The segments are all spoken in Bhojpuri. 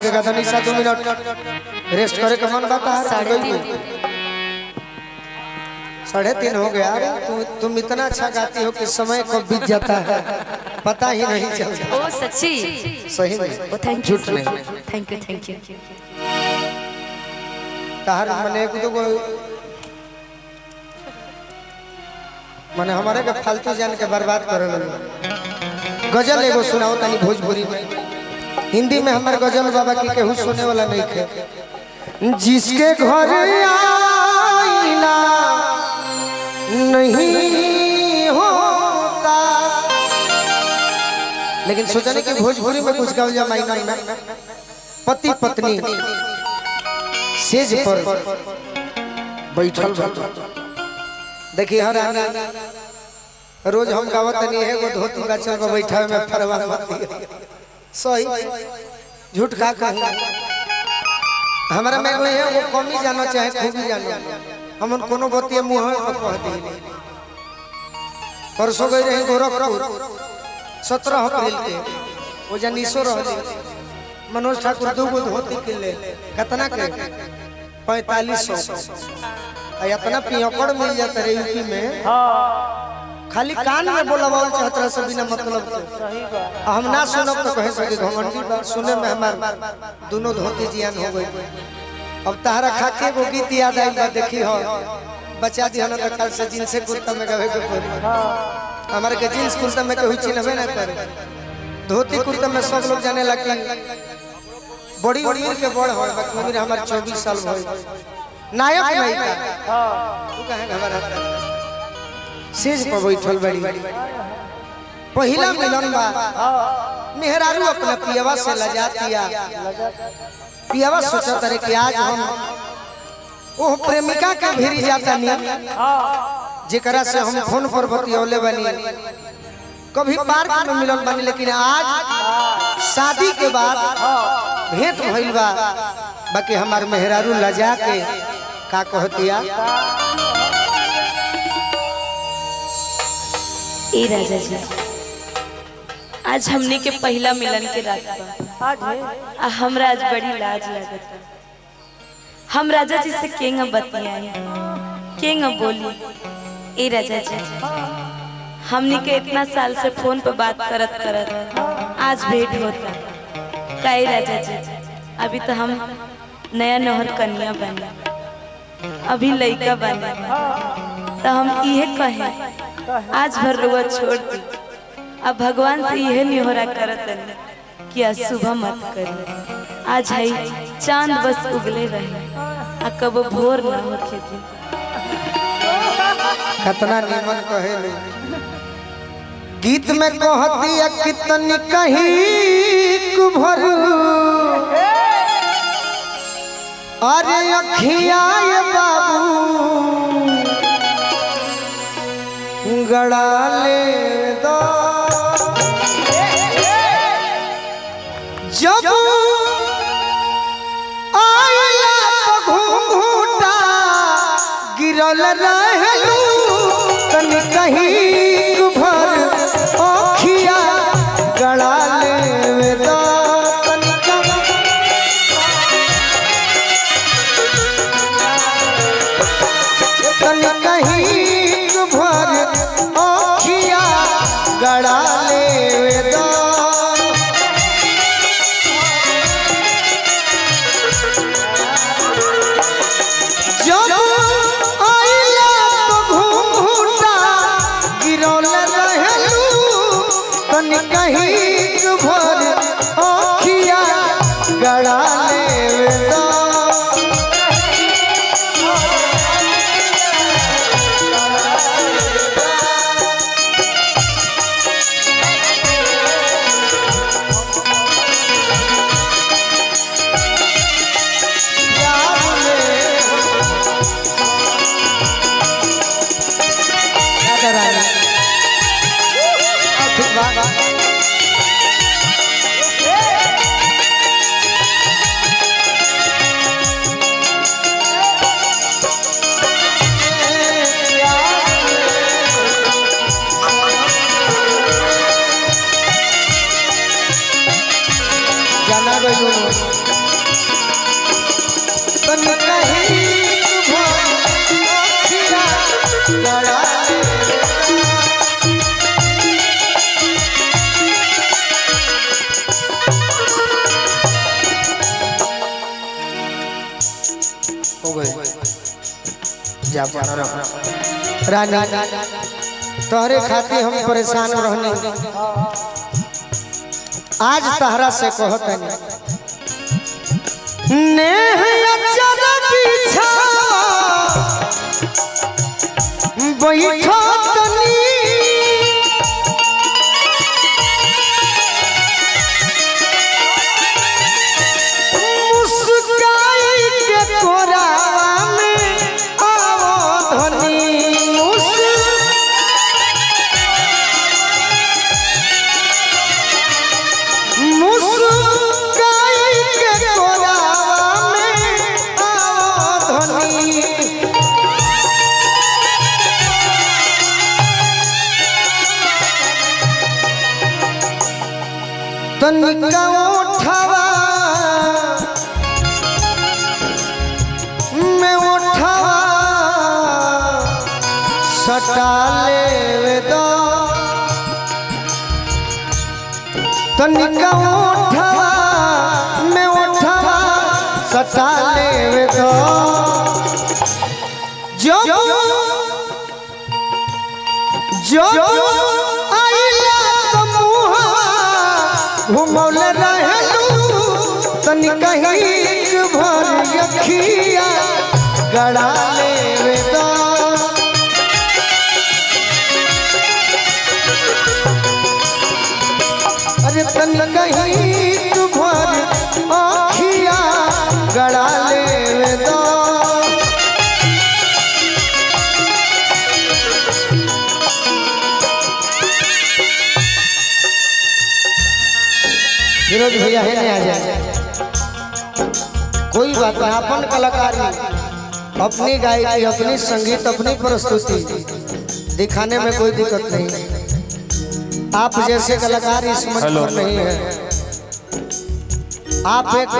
के गाता निशा 2 मिनट रेस्ट करे का मन बात है 3:30 हो गया। अरे तुम इतना अच्छा गाती हो कि समय कब बीत जाता है पता ही नहीं चलता। ओ सच्ची सही में थैंक यू थैंक यू तार मने को माने हमारे के फालतू जान के बर्बाद कर लो। गजल एगो सुनाओ तनी भोजपुरी में। हिंदी में हमारे गजल बाबा की केहू सुने वाला नहीं थे। जिसके घर आईना नहीं होता, लेकिन सोचने की भोजपुरी में कुछ गाओ जा मायना में। पति पत्नी सेज पर बैठल देखिए हर आना रोज हम गावत नहीं है वो धोती गाछल पर बैठा में फरवा मत सही झूठ का कहूं। हमरा में है वो कमी जानो चाहे खूबी जानो हम कोनो बतिया मुंह में कह दी। परसों गए रहे गोरखपुर 17 अप्रैल के वो जनीसो रह मनोज ठाकुर 2 गो धोती किले कितना के 4500 इतना पियकड़ मिल जाता है यूपी में। खाली कान में बोलावल चाहत से बिना मतलब के हम ना सुनब तो कहे सके घमंडी बात सुने में हमार दोनों धोती जियान हो गई। अब तारा खाके वो गीत याद आई बात देखी हो बचा दी हन कल से जींस कुर्ता में गावे के पड़ी। हमारे के जींस कुर्ता में कोई चिन्हबे ना करे। धोती कुर्ता में सब लोग जाने लगी बड़ी उम्र के बड़ हो बाकी उम्र हमार 24 साल भइल। नायक नहीं का तू कहे हमारा सेज पर बैठल बड़ी पहिला मिलन बा। मेहरारू अपना पियवा से लजातिया। पियवा सोचत रे कि आज हम ओ प्रेमिका के भिरी जाता नहीं जेकरा से हम फोन पर बतियौले बनी कभी पार्क में मिलन बनी, लेकिन आज शादी के बाद भेंट भइल बा। बाकी हमार मेहरारू लजा के का कहतिया ए राजा जी आज हमने के पहला मिलन के रात बा। आज है हमरा आज बड़ी लाज लगता। हम राजा जी से केंगा बतियाए केंगा बोली। ए राजा जी हमने के इतना साल से फोन पे बात करत करत आज भेंट होता। काहे राजा जी अभी तो हम नया नहर कन्या बने अभी लड़का बने तो हम इहे कहे आज भर रुआ छोड़ दी। अब भगवान से यह निहोरा करत कि आज सुबह मत कर। आज है चांद बस उगले रहे आ कब भोर ना होके दी। कितना निमन कहे गीत में कहती कितनी कहीं कुभर अरे अखिया बाबू गड़ा ले दो जब आइला घूंघूटा गिरल रहलू तनी कहीं भर अखिया गड़ा ले दो तनी कहीं भर अखिया जा रानी तोहरे खातिर हम परेशान रहनी आज तहरा से कहतनी नेह अचर पीछा बैठो तनी मुस्काई के कोरावा में आवो धनी मुस्काई के कोरावा में आवो धनी तनिका उठावा मैं उठावा सटा लेवे दो तनिका उठावा मैं उठावा सटा लेवे दो जो जो आइला घुमौल रहलू तनी कहीं भर अखिया गड़ा लेवे दा अरे तनी कहीं भर अखिया गड़ा लेवे दा फिरोज भैया है नहीं आ जाए कोई बात नहीं अपन कलाकारी अपनी गायकी अपनी संगीत अपनी प्रस्तुति दिखाने में कोई दिक्कत नहीं आप जैसे कलाकार इस मंच पर नहीं है आप एक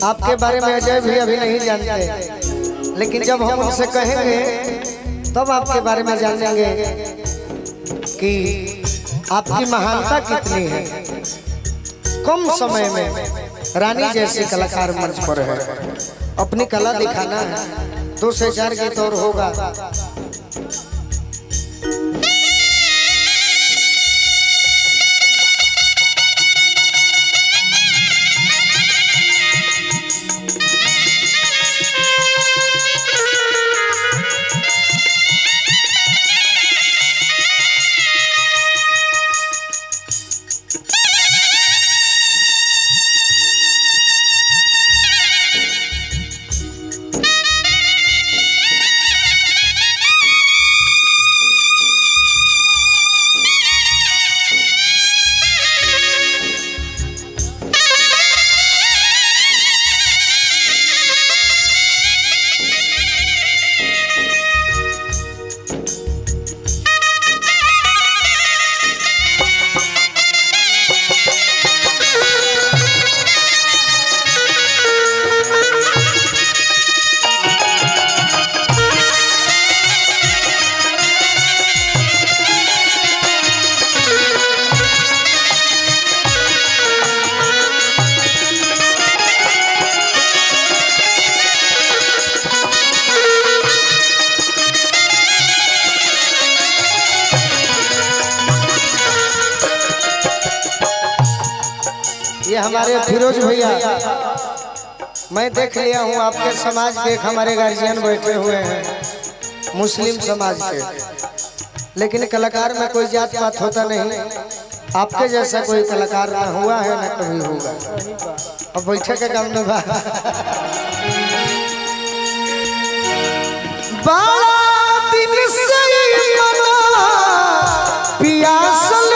आपके बारे में अजय भी अभी नहीं जानते लेकिन जब हम उनसे कहेंगे तब आपके बारे में जानेंगे कि आपकी महानता कितनी है कम समय में रानी जैसे कलाकार मंच पर है अपनी कला दिखाना है 2 से 4 गीत और होगा ये हमारे फिरोज भैया मैं देख लिया हूँ आपके समाज के हमारे गार्जियन बैठे हुए हैं मुस्लिम समाज के लेकिन कलाकार में कोई जात पात होता नहीं आपके जैसा कोई कलाकार ना हुआ है ना कभी होगा अब बैठे के काम में बड़ा दिन से पियासल